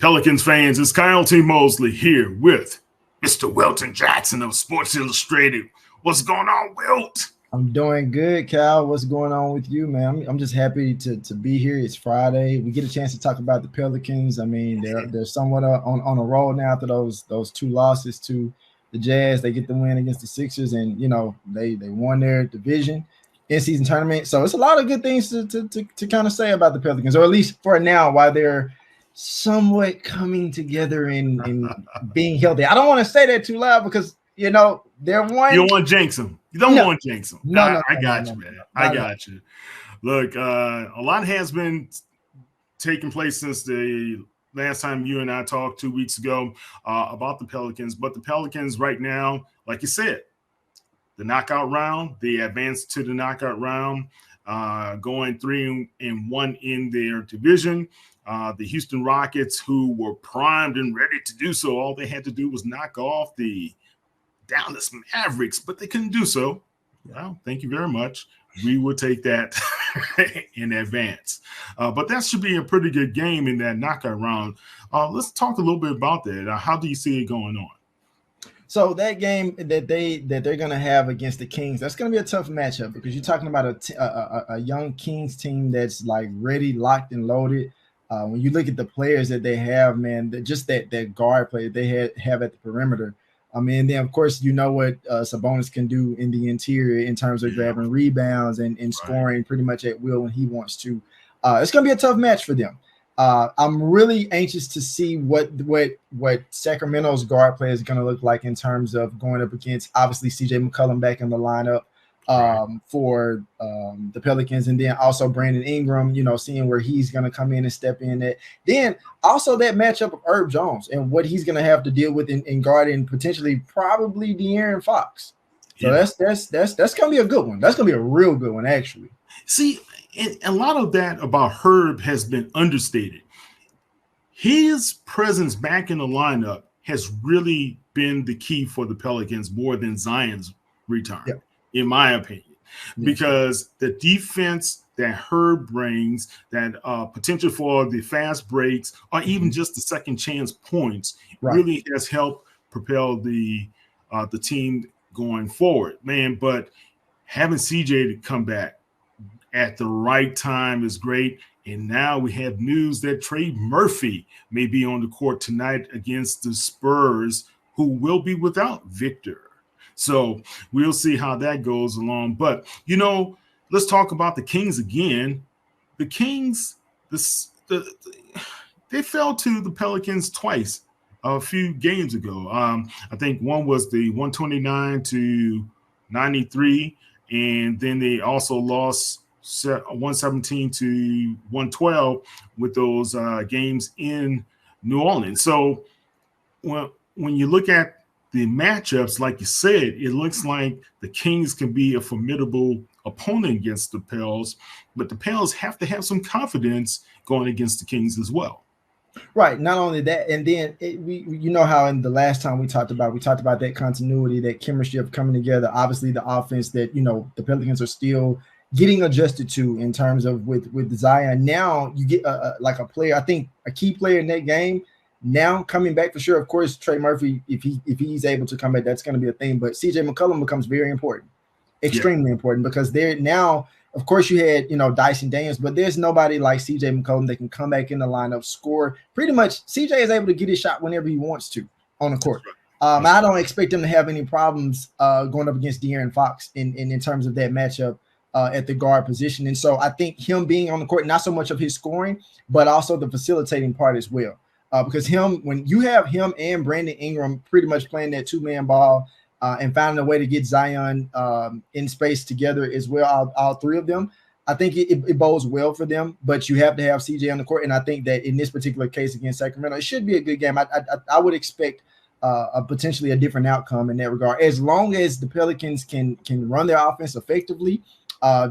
Pelicans fans, it's Kyle T. Mosley here with Mr. Wilton Jackson of Sports Illustrated. What's going on, Wilt? I'm doing good, Cal. What's going on with you, man? I'm just happy to be here. It's Friday. We get a chance to talk about the Pelicans. I mean, they're somewhat on a roll now after those two losses to the Jazz. They get the win against the Sixers, and they won their division in-season tournament. So it's a lot of good things to kind of say about the Pelicans, or at least for now, while they're somewhat coming together and being healthy. I don't want to say that too loud because they're one. You don't want to jinx them. You don't want to jinx them. No, I got you, man. I got you. Look, a lot has been taking place since the last time you and I talked 2 weeks ago about the Pelicans. But the Pelicans right now, like you said, the knockout round, they advanced to the knockout round, going 3-1 in their division. The Houston Rockets, who were primed and ready to do so, all they had to do was knock off the Dallas Mavericks, but they couldn't do so. Well, thank you very much. We will take that in advance. But that should be a pretty good game in that knockout round. Let's talk a little bit about that. How do you see it going on? So that game that they're going to have against the Kings, that's going to be a tough matchup because you're talking about a young Kings team that's like ready, locked, and loaded. When you look at the players that they have, man, just that guard play they have at the perimeter. I mean, then of course you know what Sabonis can do in the interior in terms of grabbing rebounds and scoring pretty much at will when he wants to. It's going to be a tough match for them. I'm really anxious to see what Sacramento's guard play is going to look like in terms of going up against obviously CJ McCollum back in the lineup for the Pelicans, and then also Brandon Ingram, seeing where he's going to come in and step in at. Then also that matchup of Herb Jones and what he's going to have to deal with in guarding potentially probably De'Aaron Fox. So that's going to be a good one. That's going to be a real good one, actually. See, and a lot of that about Herb has been understated. His presence back in the lineup has really been the key for the Pelicans more than Zion's return. Yeah. In my opinion, because the defense that Herb brings, that potential for the fast breaks, or even just the second chance points, really has helped propel the team going forward, man. But having CJ to come back at the right time is great. And now we have news that Trey Murphy may be on the court tonight against the Spurs, who will be without Victor. So we'll see how that goes along. But, let's talk about the Kings again. The Kings, they fell to the Pelicans twice a few games ago. I think one was the 129-93, and then they also lost 117-112 with those games in New Orleans. So when you look at the matchups, like you said, it looks like the Kings can be a formidable opponent against the Pels, but the Pels have to have some confidence going against the Kings as well. Right. Not only that, and then how in the last time we talked about that continuity, that chemistry of coming together. Obviously, the offense that the Pelicans are still getting adjusted to in terms of with Zion. Now you get like a player, I think a key player in that game. Now coming back for sure, of course, Trey Murphy, if he's able to come back, that's going to be a thing. But CJ McCollum becomes very important, extremely important, because they're now, of course, you had Dyson Daniels, but there's nobody like CJ McCollum that can come back in the lineup, score. Pretty much, CJ is able to get his shot whenever he wants to on the court. I don't expect him to have any problems going up against De'Aaron Fox in terms of that matchup at the guard position. And so I think him being on the court, not so much of his scoring, but also the facilitating part as well. Because when you have him and Brandon Ingram pretty much playing that two-man ball and finding a way to get Zion in space together as well, all three of them, I think it bodes well for them. But you have to have CJ on the court, and I think that in this particular case against Sacramento, it should be a good game. I would expect potentially a different outcome in that regard, as long as the Pelicans can run their offense effectively,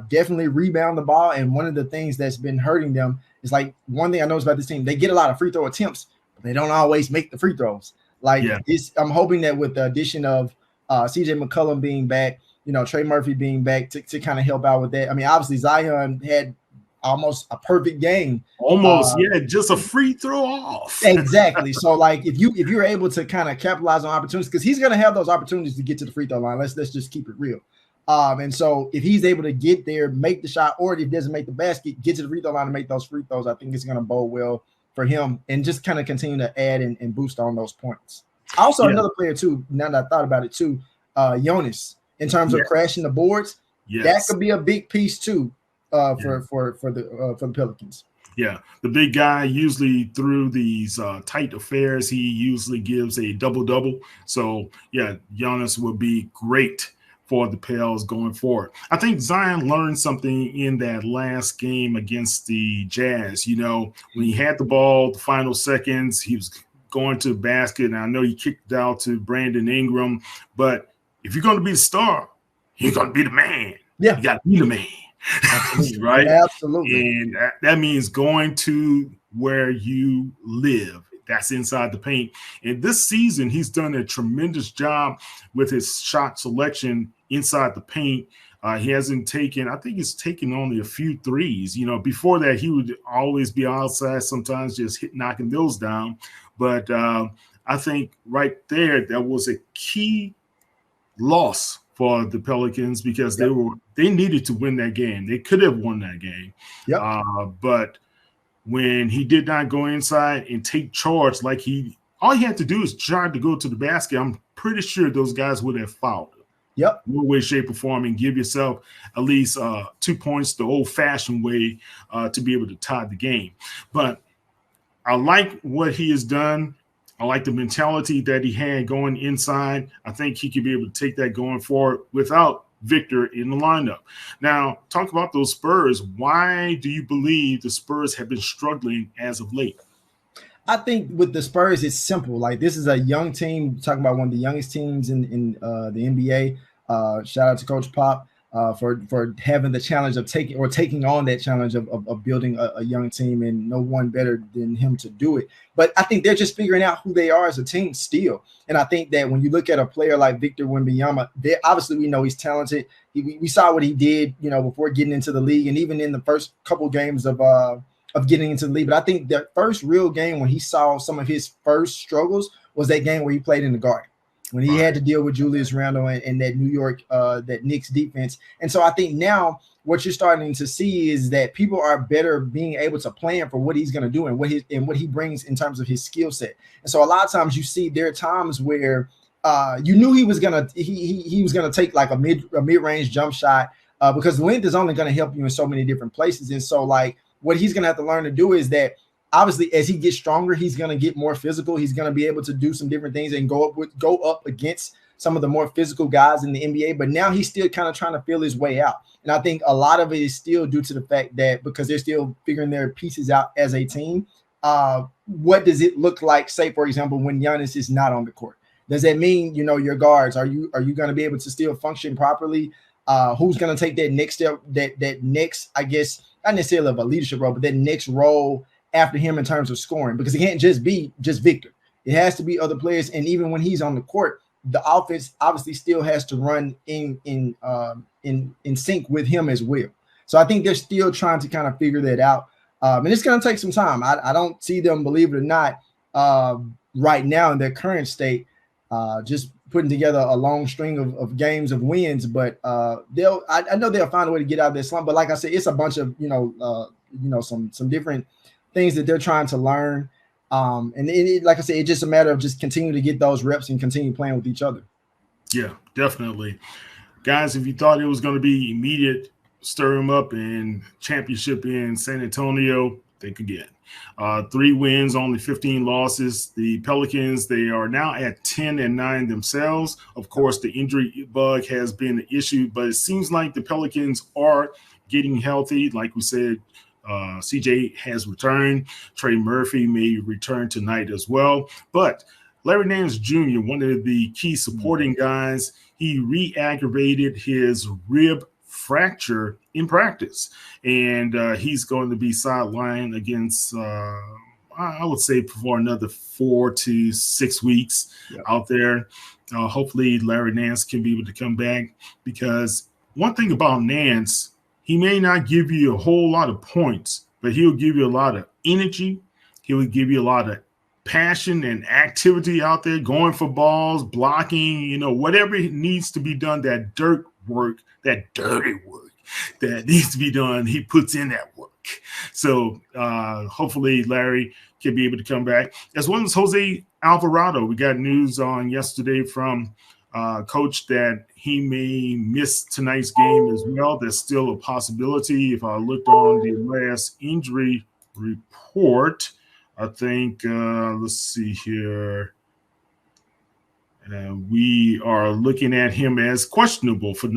definitely rebound the ball. And one of the things that's been hurting them is, like, one thing I noticed about this team, they get a lot of free throw attempts, but they don't always make the free throws. This, I'm hoping that with the addition of CJ McCollum being back, Trey Murphy being back to kind of help out with that. I mean, obviously Zion had almost a perfect game. Almost, yeah, just a free throw off. Exactly. So like if you're able to kind of capitalize on opportunities, because he's gonna have those opportunities to get to the free throw line. Let's just keep it real. And so if he's able to get there, make the shot, or if he doesn't make the basket, get to the free throw line and make those free throws, I think it's gonna bode well for him and just kind of continue to add and boost on those points. Also, another player too, now that I thought about it too, Jonas, in terms of crashing the boards, that could be a big piece too for the Pelicans. Yeah, the big guy usually through these tight affairs, he usually gives a double-double. So, yeah, Giannis will be great for the Pels going forward. I think Zion learned something in that last game against the Jazz. You know, when he had the ball, the final seconds, he was going to the basket, and I know he kicked it out to Brandon Ingram. But if you're going to be the star, you're going to be the man. Yeah. You got to be the man. Absolutely. Right? Absolutely. And that means going to where you live. That's inside the paint. And this season, he's done a tremendous job with his shot selection inside the paint. He hasn't taken, I think he's taken only a few threes. You know, before that, he would always be outside, sometimes just knocking those down. But I think right there, that was a key loss for the Pelicans because they needed to win that game. They could have won that game. But when he did not go inside and take charge, like all he had to do is try to go to the basket, I'm pretty sure those guys would have fouled him. No way, shape, or form, and give yourself at least 2 points the old-fashioned way to be able to tie the game. But I like what he has done. I like the mentality that he had going inside. I think he could be able to take that going forward without Victor in the lineup. Now, talk about those Spurs. Why do you believe the Spurs have been struggling as of late? I think with the Spurs, it's simple. Like, this is a young team, talking about one of the youngest teams in the NBA. Shout out to Coach Pop for having the challenge of taking on that challenge of building a young team, and no one better than him to do it. But I think they're just figuring out who they are as a team still. And I think that when you look at a player like Victor Wembanyama, obviously we know he's talented. We saw what he did, you know, before getting into the league, and even in the first couple games of getting into the league. But I think the first real game when he saw some of his first struggles was that game where he played in the Garden, when he had to deal with Julius Randle and that New York, that Knicks defense. And so I think now what you're starting to see is that people are better being able to plan for what he's going to do and what he brings in terms of his skill set. And so a lot of times you see there are times where you knew he was gonna take like a mid-range jump shot because length is only going to help you in so many different places. And so like what he's going to have to learn to do is that obviously as he gets stronger, he's going to get more physical. He's going to be able to do some different things and go up against some of the more physical guys in the NBA. But now he's still kind of trying to feel his way out. And I think a lot of it is still due to the fact that because they're still figuring their pieces out as a team. What does it look like, say, for example, when Giannis is not on the court? Does that mean, you know, your guards, are you going to be able to still function properly? Who's going to take that next step, that next, I guess, not necessarily of a leadership role, but that next role after him in terms of scoring? Because it can't just be just Victor. It has to be other players. And even when he's on the court, the offense obviously still has to run in sync with him as well. So I think they're still trying to kind of figure that out. And it's going to take some time. I don't see them, believe it or not, right now in their current state, just putting together a long string of games of wins. But I know they'll find a way to get out of this slump. But like I said, it's a bunch of some different things that they're trying to learn. And like I said, it's just a matter of just continuing to get those reps and continue playing with each other. Yeah, definitely. Guys, if you thought it was going to be immediate, stir them up and championship in San Antonio, think again. 3 wins, only 15 losses. The Pelicans, they are now at 10-9 themselves. Of course, the injury bug has been an issue, but it seems like the Pelicans are getting healthy. Like we said, CJ has returned. Trey Murphy may return tonight as well. But Larry Nance Jr., one of the key supporting guys, he re-aggravated his rib fracture in practice. And he's going to be sidelined against, I would say, for another 4 to 6 weeks out there. Hopefully Larry Nance can be able to come back, because one thing about Nance, He may not give you a whole lot of points, but he'll give you a lot of energy. He will give you a lot of passion and activity out there, going for balls, blocking, whatever needs to be done, that dirt work, that dirty work that needs to be done, he puts in that work. So hopefully Larry can be able to come back, as well as Jose Alvarado. We got news on yesterday from coach that he may miss tonight's game as well. There's still a possibility. If I looked on the last injury report, I think, let's see here. We are looking at him as questionable for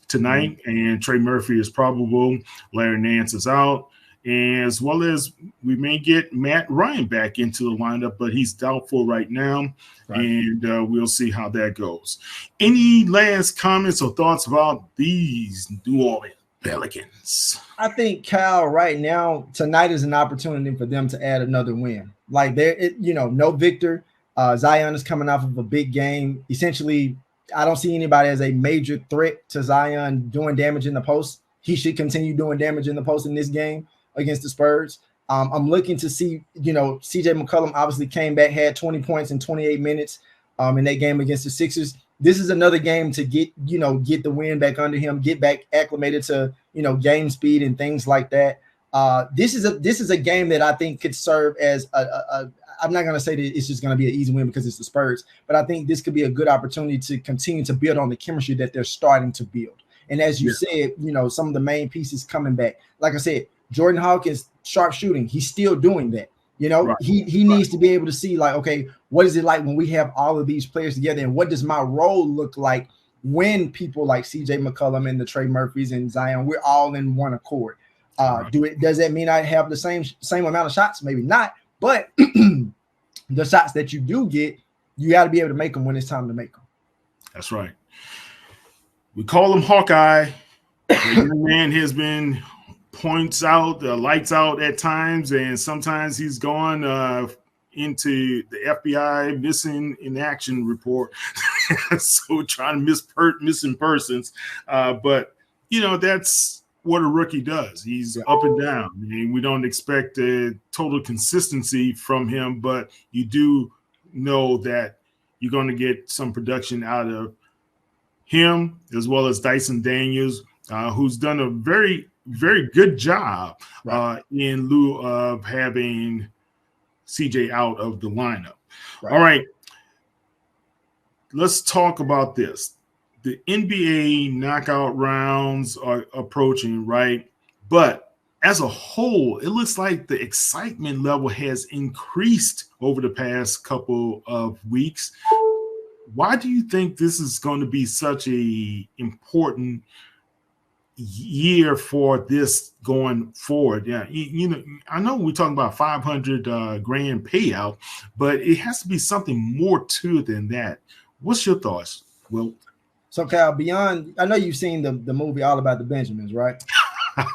tonight, and Trey Murphy is probable. Larry Nance is out, as well as we may get Matt Ryan back into the lineup, but he's doubtful right now, and we'll see how that goes. Any last comments or thoughts about these New Orleans Pelicans? I think, Kyle, right now, tonight is an opportunity for them to add another win. Like, no Victor. Zion is coming off of a big game. Essentially, I don't see anybody as a major threat to Zion doing damage in the post. He should continue doing damage in the post in this game against the Spurs. I'm looking to see, CJ McCollum obviously came back, had 20 points in 28 minutes in that game against the Sixers. This is another game to get the wind back under him, get back acclimated to, game speed and things like that. This is a game that I think could serve as I'm not going to say that it's just going to be an easy win because it's the Spurs, but I think this could be a good opportunity to continue to build on the chemistry that they're starting to build. And as you said, some of the main pieces coming back. Like I said, Jordan Hawkins, sharp shooting, he's still doing that. He needs to be able to see, like, okay, what is it like when we have all of these players together, and what does my role look like when people like CJ McCollum and the Trey Murphys and Zion, we're all in one accord. Does that mean I have the same amount of shots? Maybe not, but the shots that you do get, you got to be able to make them when it's time to make them. That's right. We call him Hawkeye. The young man has been points out, lights out at times, and sometimes he's gone into the FBI missing in action report. So trying to missing persons. But, that's what a rookie does. He's up and down. I mean, we don't expect a total consistency from him, but you do know that you're going to get some production out of him, as well as Dyson Daniels, who's done a very, very good job in lieu of having CJ out of the lineup. All right. Let's talk about this. The NBA knockout rounds are approaching, right? But as a whole, it looks like the excitement level has increased over the past couple of weeks. Why do you think this is going to be such a important year for this going forward? Yeah, I know we're talking about 500 grand payout, but it has to be something more to it than that. What's your thoughts, Will? So, Kyle, beyond, I know you've seen the movie All About the Benjamins, right?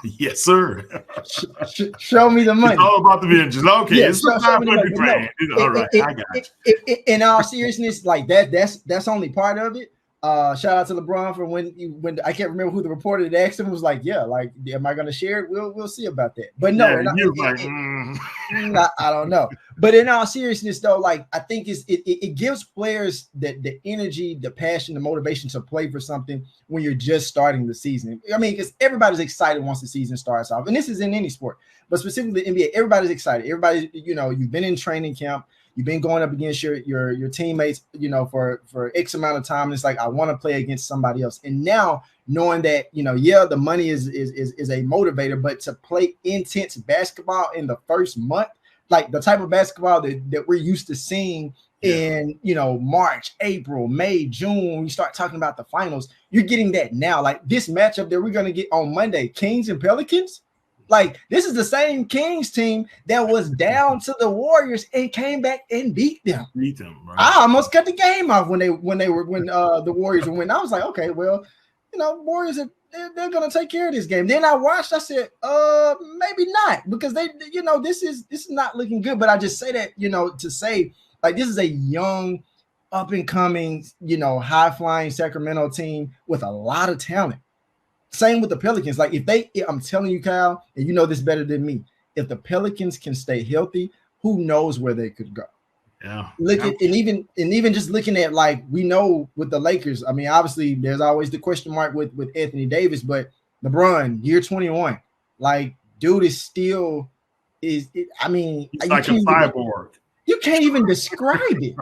Yes, sir. Show me the money. It's all about the Benjamins. Okay, it's 500 grand. All right, I got it. In all seriousness, like that's only part of it. Shout out to LeBron for when I can't remember who the reporter that asked him was like, yeah, like, am I going to share it? We'll see about that. But no, I don't know. But in all seriousness, though, like, I think it gives players the energy, the passion, the motivation to play for something when you're just starting the season. I mean, because everybody's excited once the season starts off, and this is in any sport, but specifically the NBA. Everybody's excited. Everybody, you've been in training camp. You've been going up against your teammates, for X amount of time. And it's like, I want to play against somebody else. And now knowing that, the money is a motivator, but to play intense basketball in the first month, like the type of basketball that we're used to seeing in, March, April, May, June, when we start talking about the finals, you're getting that now. Like this matchup that we're going to get on Monday, Kings and Pelicans. Like, this is the same Kings team that was down to the Warriors and came back and beat them. Right? I almost cut the game off when the Warriors were winning. I was like, okay, well, Warriors they're gonna take care of this game. Then I watched. I said, maybe not, because this is not looking good. But I just say that to say, like, this is a young, up and coming, high flying Sacramento team with a lot of talent. Same with the Pelicans. Like I'm telling you, Kyle, and you know this better than me. If the Pelicans can stay healthy, who knows where they could go? Yeah. Look at and even just looking at, like, we know with the Lakers. I mean, obviously there's always the question mark with Anthony Davis, but LeBron, year 21, like, dude is still I mean, he's like a cyborg. You can't even describe it.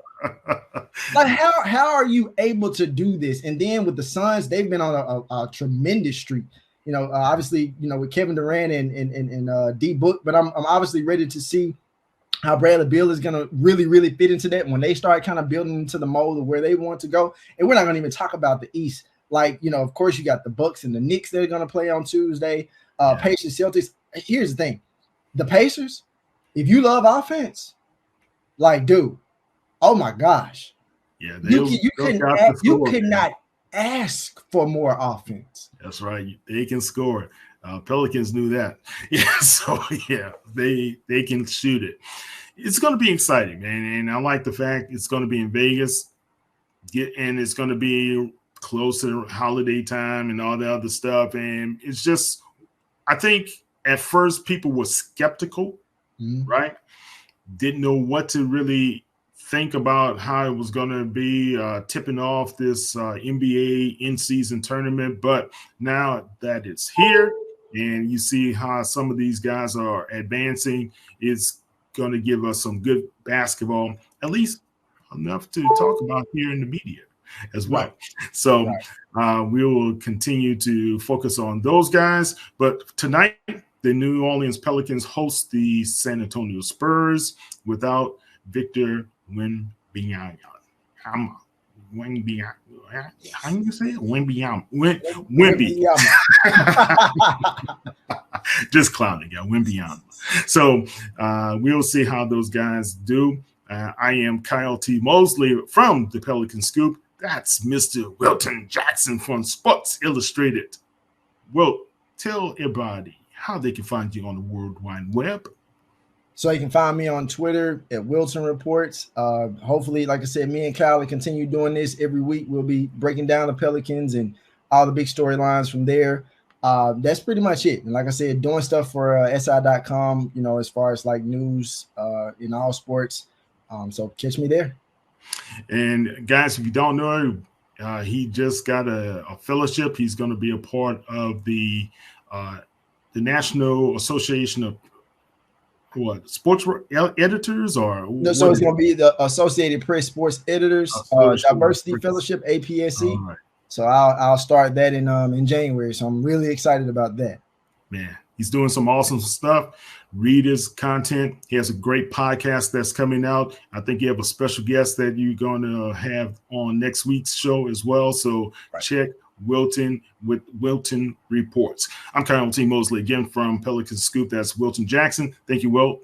Like, how are you able to do this? And then with the Suns, they've been on a tremendous streak. You know, obviously, you know, with Kevin Durant and D Book, but I'm obviously ready to see how Bradley Beal is going to really fit into that when they start kind of building into the mold of where they want to go. And we're not going to even talk about the East. Like, you know, of course, you got the Bucks and the Knicks that are going to play on Tuesday. Pacers, Celtics. Here's the thing. The Pacers, if you love offense, like, dude, oh my gosh. Yeah, you could not ask for more offense. That's right. They can score. Pelicans knew that. Yeah, so yeah, they can shoot it. It's going to be exciting, man, and I like the fact it's going to be in Vegas, and it's going to be close to holiday time and all the other stuff. And it's just, I think at first people were skeptical, right? Didn't know what to really think about how it was going to be tipping off this NBA in-season tournament. But now that it's here and you see how some of these guys are advancing, it's going to give us some good basketball, at least enough to talk about here in the media as well. Right. So we will continue to focus on those guys. But tonight, the New Orleans Pelicans host the San Antonio Spurs without Victor Wembanyama. How do you say it? Wembanyama. Just clowning, yeah, Wembanyama. So we'll see how those guys do. I am Kyle T. Mosley from the Pelican Scoop. That's Mr. Wilton Jackson from Sports Illustrated. Wilt, tell everybody how they can find you on the World Wide Web. So you can find me on Twitter at Wilton Reports. Hopefully, like I said, me and Kyle will continue doing this every week. We'll be breaking down the Pelicans and all the big storylines from there. That's pretty much it. And like I said, doing stuff for SI.com, you know, as far as like news in all sports. So catch me there. And guys, if you don't know, he just got a fellowship. He's going to be a part of the National Association of sports editors, or no? So it's going to be the Associated Press Sports Editors Diversity Fellowship, APSC. Right. So I'll start that in January. So I'm really excited about that. Man, he's doing some awesome stuff. Read his content. He has a great podcast that's coming out. I think you have a special guest that you're going to have on next week's show as well. So check Wilton with Wilton Reports. I'm Kyle T. Mosley again from Pelican Scoop. That's Wilton Jackson. Thank you, Wilt.